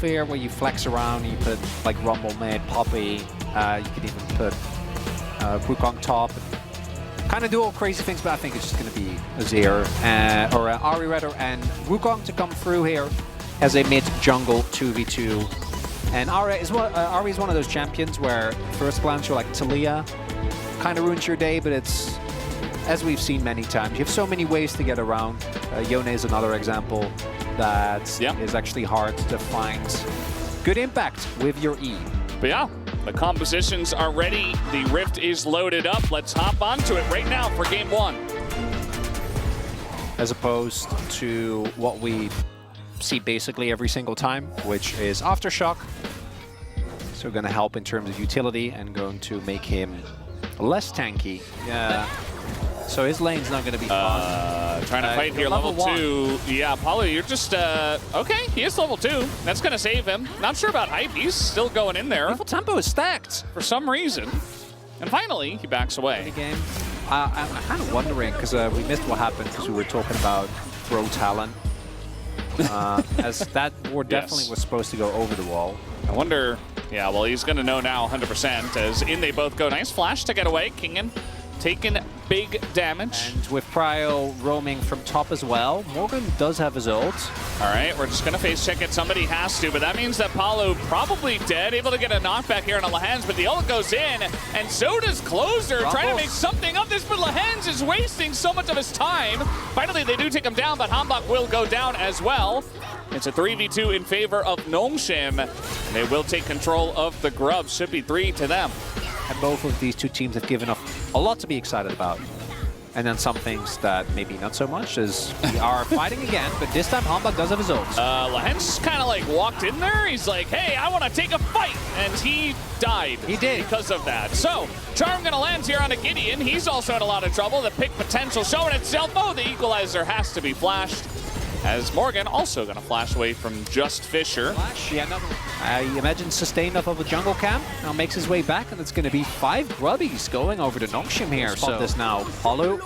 here where you flex around. You put like Rumble mid, Poppy. You could even put Wukong top. Kind of do all crazy things, but I think it's just going to be Azir or Ahri rather, and Wukong to come through here as a mid jungle 2v2. And Ahri is one of those champions where first glance you're like Talia, kind of ruins your day, but it's, as we've seen many times, you have so many ways to get around. Yone is another example that is actually hard to find good impact with your E. But yeah, the compositions are ready. The Rift is loaded up. Let's hop onto it right now for game 1. As opposed to what we see basically every single time, which is Aftershock. So going to help in terms of utility and going to make him less tanky. Yeah. So his lane's not going to be fun. Trying to fight here, level 2. Yeah, Paulo, you're just, okay, he is level 2. That's going to save him. Not sure about hype. He's still going in there. Full tempo is stacked. For some reason. And finally, he backs away. Game. I'm kind of wondering, because we missed what happened because we were talking about throw talent. As that ward definitely was supposed to go over the wall. I wonder, yeah, well, he's going to know now 100%, as in they both go. Nice flash to get away. Kingen taking big damage. And with Prio roaming from top as well, Morgan does have his ult. All right, we're just going to face check it. Somebody has to, but that means that Paulo probably dead. Able to get a knockback here on Lehens, but the ult goes in, and so does Closer. Trying to make something of this, but Lehens is wasting so much of his time. Finally, they do take him down, but Hambach will go down as well. It's a 3v2 in favor of Nongshim. They will take control of the Grub. Should be 3 to them. And both of these two teams have given up a lot to be excited about. And then some things that maybe not so much, as we are fighting again, but this time Hambach does have his ult. Lehens kind of like walked in there. He's like, hey, I want to take a fight. And he died. He did. Because of that. So, Charm going to land here on a Gideon. He's also in a lot of trouble. The pick potential showing itself. Oh, the equalizer has to be flashed. As Morgan also going to flash away from just Fisher. I imagine sustain up of a jungle camp. Now makes his way back, and it's going to be 5 grubbies going over to Nongshim here. So this now. Paulo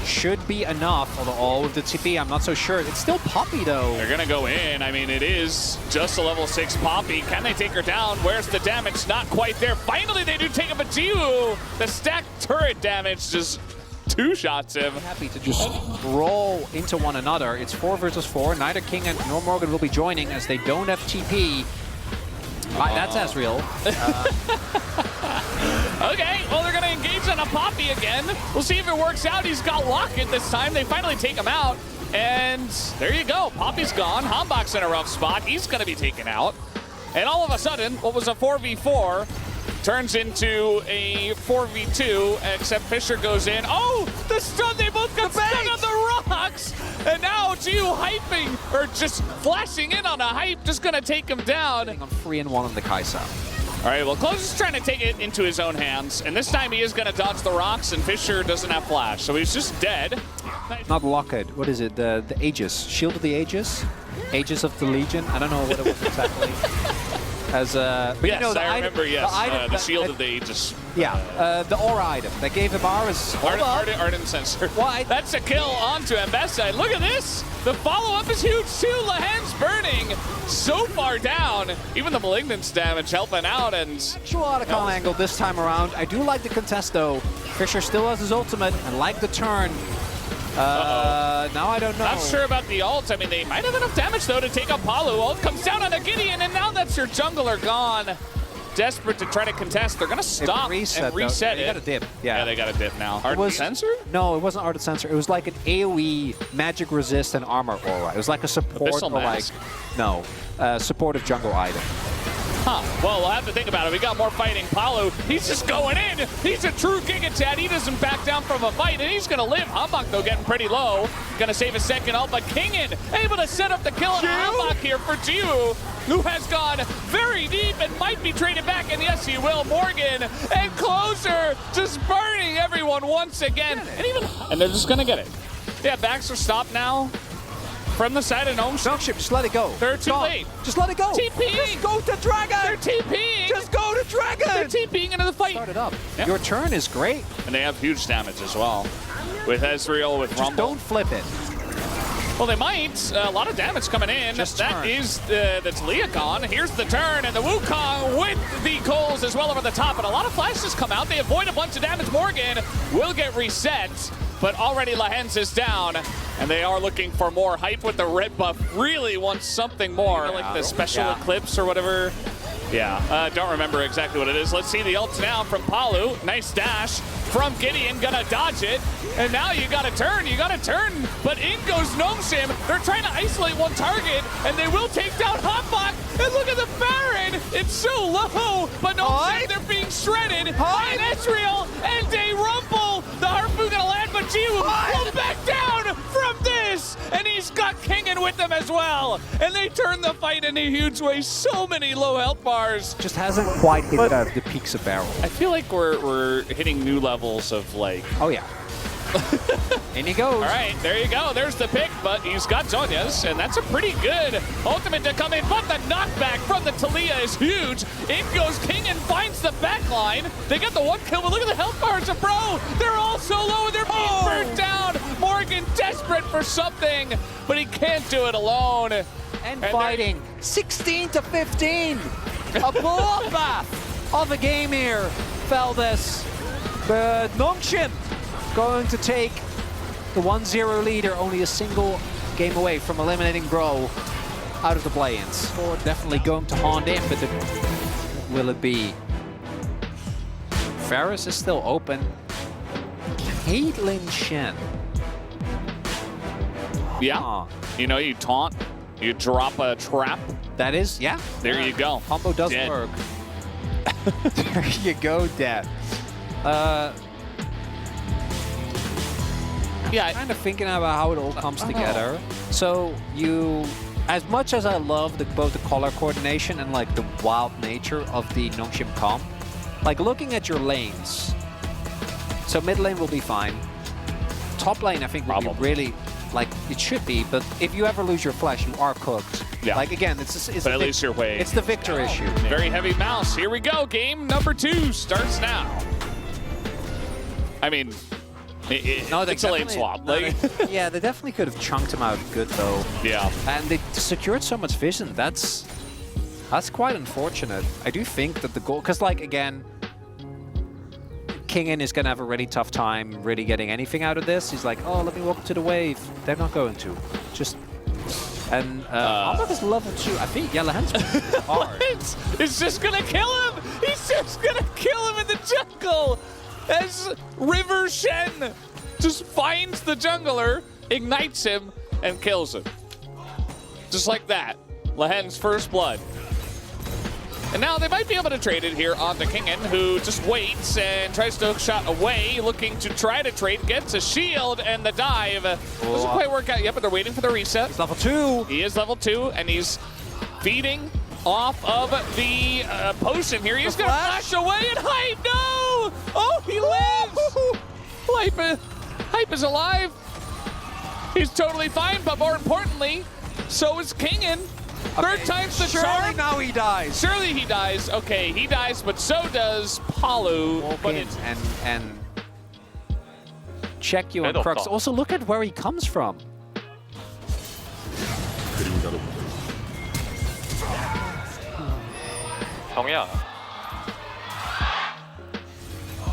should be enough, although with the TP, I'm not so sure. It's still Poppy, though. They're going to go in. I mean, it is just a level 6 Poppy. Can they take her down? Where's the damage? Not quite there. Finally, they do take up a Jiwoo. The stacked turret damage just 2 shots him. Happy to just roll into one another. It's 4 versus 4. Neither King nor Morgan will be joining as they don't have TP. That's Ezreal. Okay, well, they're going to engage on a Poppy again. We'll see if it works out. He's got Locket this time. They finally take him out. And there you go. Poppy's gone. Hambach's in a rough spot. He's going to be taken out. And all of a sudden, what was a 4v4 turns into a 4v2, except Fisher goes in. Oh, the stun! They both got stunned on the rocks! And now Jiwoo hyping, or just flashing in on a hype, just gonna take him down. On 3-1 on the Kaisa. All right, well, Close is trying to take it into his own hands, and this time he is gonna dodge the rocks, and Fisher doesn't have flash, so he's just dead. Not Locket, what is it? The Aegis, Shield of the Aegis? Aegis of the Legion? I don't know what it was exactly. As, but yes, you know, I remember, the Shield of the Aegis. Yeah, the aura item that gave him ours. Ardent Sensor. Why? That's a kill onto Mbessa. Look at this. The follow-up is huge too. Lehens burning so far down. Even the Malignance damage helping out. And actual Otacon angle this time around. I do like the contest though. Fisher still has his ultimate and like the turn. Now I don't know. Not sure about the ult. I mean, they might have enough damage, though, to take up Paulo. Ult comes down on a Gideon, and now that's your jungler gone. Desperate to try to contest. They're going to stop and reset it. They got a dip. Yeah, they got a dip now. Ardent Sensor? No, it wasn't Ardent Sensor. It was like an AoE magic resist and armor aura. It was like a support Abyssal Mask. supportive jungle item. Huh. Well, we'll have to think about it. We got more fighting. Paulo, he's just going in. He's a true Giga Chad. He doesn't back down from a fight, and he's going to live. Hambach, though, getting pretty low. Going to save a second ult, but Kingen able to set up the kill on Hambach here for Jiwoo, who has gone very deep and might be traded back. And yes, he will. Morgan and Closer just burning everyone once again. And they're just going to get it. Yeah, backs are stopped now. From the side of Nongshim, just let it go. They're too late. Just let it go. TPing. Just go to Dragon. They're TPing. Just go to Dragon. They're TPing into the fight. Start it up. Yep. Your turn is great. And they have huge damage as well. With Ezreal, with just Rumble. Don't flip it. Well, they might. A lot of damage coming in. Just that turn. is that's Leokon. Here's the turn, and the Wukong with the coals as well over the top. And a lot of flashes come out. They avoid a bunch of damage. Morgan will get reset, but already Lahens is down. And they are looking for more. Hype with the red buff really wants something more. Like the special eclipse or whatever. Yeah, don't remember exactly what it is. Let's see the ult now from Palu. Nice dash from Gideon, gonna dodge it. And now you gotta turn, But in goes Gnomeshim. They're trying to isolate one target, and they will take down Hotbot. And look at the Baron, it's so low. But Gnomeshim, they're being shredded. By Ezreal and a Rumble. The Harpoon gonna land, but Jiwoo will back down from this. And he's got Kingen with them as well. And they turn the fight in a huge way. So many low health bars. Just hasn't quite hit the peaks of barrel. I feel like we're hitting new levels of like. Oh yeah. In he goes. All right, there you go. There's the pick, but he's got Zhonya's, and that's a pretty good ultimate to come in. But the knockback from the Talia is huge. In goes King and finds the backline. They get the one kill, but look at the health bars of Bro. They're all so low, and they're being burnt down. Morgan desperate for something, but he can't do it alone. And fighting 16 to 15. A bloodbath of the game here. Feldes, but Nongshim going to take the 1-0 leader, only a single game away from eliminating Bro out of the play-ins. Definitely going to haunt in, but will it be? Ferris is still open. Caitlyn Shen. Yeah, you know, you taunt, you drop a trap. That is, yeah. There you go. Combo does work. There you go, Dad. Yeah, I'm kind of thinking about how it all comes together. So you, as much as I love both the color coordination and like the wild nature of the Nongshim comp, like looking at your lanes. So mid lane will be fine. Top lane I think will be really, like it should be, but if you ever lose your flash, you are cooked. Yeah. Like again, it's but at least your way. It's the Victor issue. Very heavy mouse. Here we go. Game number 2 starts now. I mean, it's a lane swap. Like, yeah, they definitely could have chunked him out good though. Yeah. And they secured so much vision. That's quite unfortunate. I do think that the goal, because like again, Kingen is gonna have a really tough time really getting anything out of this. He's like, oh, let me walk to the wave. They're not going to. Just. And Albert is level 2. I think Lahens hard. It's just gonna kill him. He's just gonna kill him in the jungle. As River Shen just finds the jungler, ignites him, and kills him. Just like that. Lahen's first blood. And now they might be able to trade it here on the Kingen, who just waits and tries to hook shot away, looking to try to trade, gets a shield, and the dive doesn't quite work out yet, but they're waiting for the reset. He's level 2. He is level 2, and he's feeding off of the potion here. He's going to flash away, and Hype, no! Oh, he lives! Hype is alive. He's totally fine, but more importantly, so is Kingen. Third time's the charm. Surely now he dies. Surely he dies. Okay, he dies, but so does Palu. But it's and check you on Crux. Also, look at where he comes from.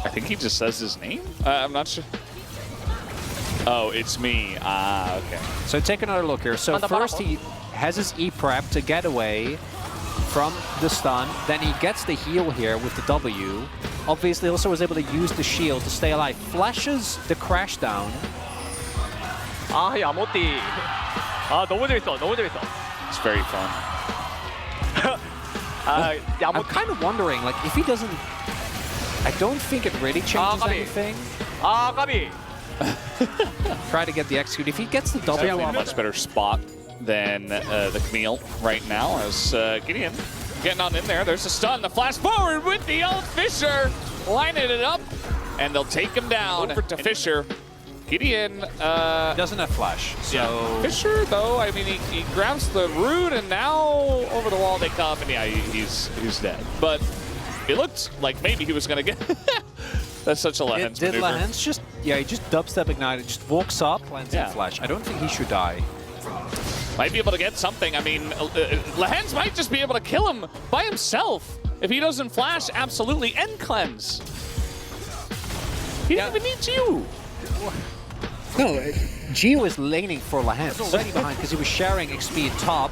I think he just says his name. I'm not sure. Oh, it's me. Ah, okay. So take another look here. So first he has his E prep to get away from the stun. Then he gets the heal here with the W. Obviously also was able to use the shield to stay alive. Flashes the crash down. 야모띠. 너무 재밌어. 너무 재밌어. It's very fun. I'm kind of wondering, like, if he doesn't... I don't think it really changes anything. 까비. Try to get the execute. If he gets the W... Definitely a much better spot than the Camille right now, as Gideon getting on in there. There's a stun, the flash forward with the ult. Fisher lining it up, and they'll take him down. Over to Fisher. Gideon doesn't have flash, so... Yeah. Fisher, though, I mean, he grabs the root, and now over the wall they come, and yeah, he's dead. But it looked like maybe he was going to get... That's such a Lahens maneuver. Did Lahens just... Yeah, he just dubstep ignited, just walks up, lands in flash. I don't think he should die. Might be able to get something. I mean, Lehens might just be able to kill him by himself. If he doesn't flash, absolutely, and cleanse. He didn't even need you. No, Gio is laning for Lehens. Already behind because he was sharing XP top.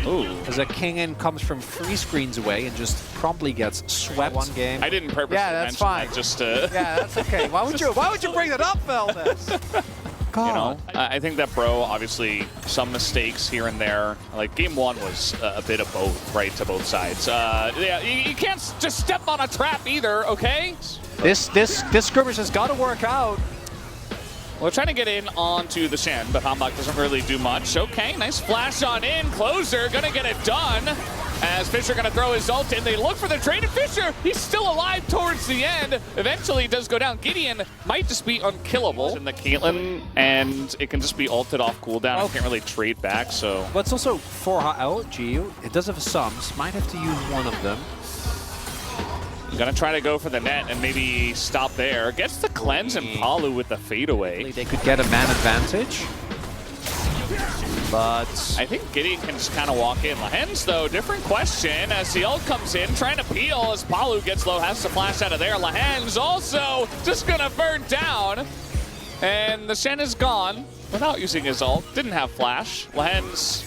Ooh. As a King comes from 3 screens away and just promptly gets swept. One game. I didn't purposely mention that, just yeah, that's okay. Why would you bring that up, Valdez? You know, I think that Bro, obviously, some mistakes here and there. Like, game 1 was a bit of both, right, to both sides. Yeah, you can't just step on a trap either, okay? This skirmish has got to work out. We're trying to get in onto the Shen, but Hambach doesn't really do much. Okay, nice flash on in. Closer, gonna get it done. As Fisher gonna throw his ult in. They look for the trade, and Fisher, he's still alive towards the end. Eventually, it does go down. Gideon might just be unkillable in the Caitlyn, and it can just be ulted off cooldown. Okay. Can't really trade back, so. But it's also 4 Gio. It does have sums. Might have to use one of them. Gonna try to go for the net and maybe stop there. Gets the cleanse and Palu with the fadeaway. They could get a man advantage. But I think Gideon can just kind of walk in. Lehens, though, different question as the ult comes in, trying to peel as Palu gets low, has to flash out of there. Lehens also just gonna burn down. And the Shen is gone without using his ult. Didn't have flash. Lehens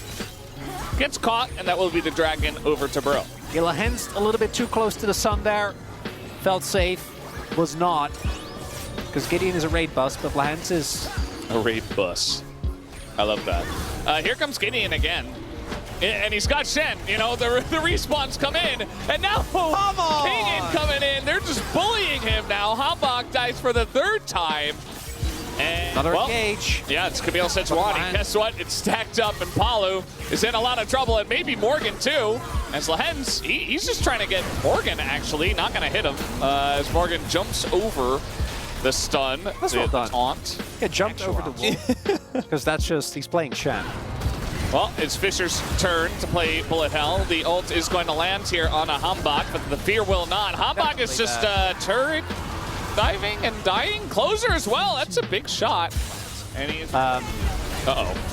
gets caught, and that will be the dragon over to Bro. Yeah, Lehens a little bit too close to the sun there. Felt safe, was not. Because Gideon is a raid bus, but Lehens is a raid bus. I love that. Here comes Gideon again. And he's got Shen, you know, the respawns come in. And now King coming in. They're just bullying him now. Hambach dies for the 3rd time. And, another engage. Yeah, it's Camille Sejuani. Guess what? It's stacked up, and Palu is in a lot of trouble, and maybe Morgan too. As Lehens, he's just trying to get Morgan, actually. Not going to hit him. As Morgan jumps over the stun. That's well done. Taunt. Yeah, jumped over the wall. Because that's just, he's playing Shen. Well, it's Fisher's turn to play Bullet Hell. The ult is going to land here on a Hambach, but the fear will not. Hambach is just turret. Diving and dying. Closer as well. That's a big shot. And he's uh-oh.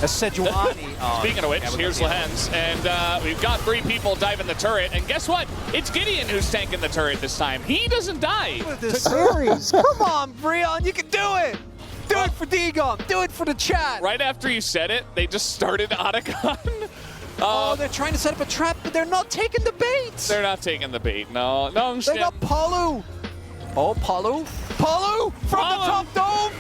A Sejuani. Speaking of which, here's Lehens. And we've got 3 people diving the turret. And guess what? It's Gideon who's tanking the turret this time. He doesn't die. This series. Come on, Breon. You can do it. Do it for Digon. Do it for the chat. Right after you said it, they just started Otacon. Oh, they're trying to set up a trap, but they're not taking the bait. They're not taking the bait. No. They got Palu. Oh, Palu from the top dome.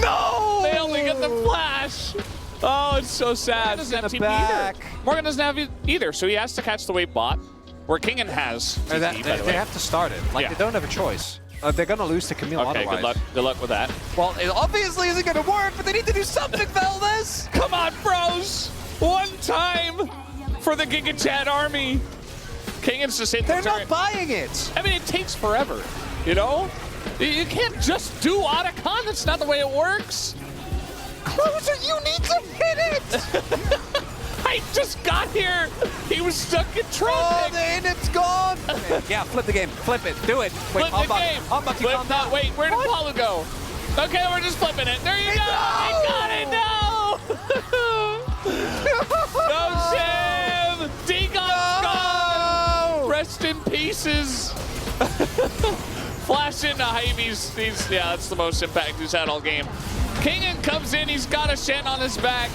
No! They only get the flash. Oh, it's so sad. Morgan doesn't have TP either. Morgan doesn't have either, so he has to catch the wave bot, where Kingen has TP, by the way. They have to start it. Like, they don't have a choice. They're going to lose to Camille otherwise. Okay, good luck with that. Well, it obviously isn't going to work, but they need to do something, Valdez. Come on, bros. One time for the Giga Chat army. Kingen's just hit the turret. They're not buying it. I mean, it takes forever, you know? You can't just do Otacon. That's not the way it works. Closer, you need to hit it. I just got here. He was stuck in traffic. Oh, the init's gone. Yeah, flip the game. Flip it. Do it. Wait, flip the game. Flip that. Wait, where did Palu go? Okay, we're just flipping it. There you go. He got it. No. No, Sam. Digon's gone. Rest in pieces. Flash into Hybe's. Yeah, that's the most impact he's had all game. Kingen comes in. He's got a Shen on his back.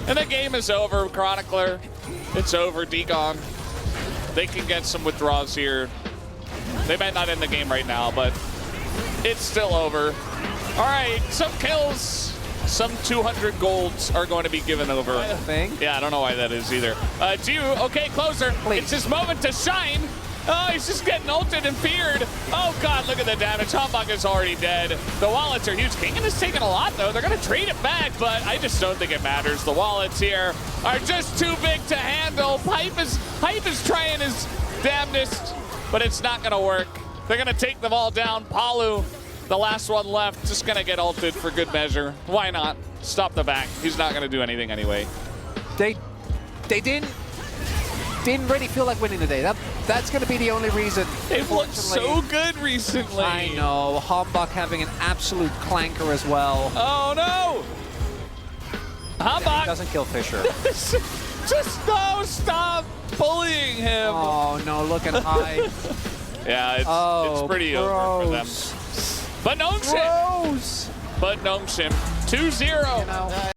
And the game is over, Chronicler. It's over, Digon. They can get some withdrawals here. They might not end the game right now, but it's still over. All right, some kills, some 200 golds are going to be given over. Yeah, I don't know why that is either. Jiu, okay, closer. Please. It's his moment to shine. Oh, he's just getting ulted and feared. Oh, God, look at the damage. Hambach is already dead. The wallets are huge. Kingen is taking a lot, though. They're going to trade it back, but I just don't think it matters. The wallets here are just too big to handle. Hype is trying his damnedest, but it's not going to work. They're going to take them all down. Palu, the last one left, just going to get ulted for good measure. Why not? Stop the back. He's not going to do anything anyway. They didn't really feel like winning today. That's going to be the only reason. They've looked so good recently. I know. Hambach having an absolute clanker as well. Oh, no. Hambach Doesn't kill Fisher. just no, stop bullying him. Oh no, look at high. Yeah, it's pretty over for them. But Nongshim. Gross. But Nongshim 2-0. You know.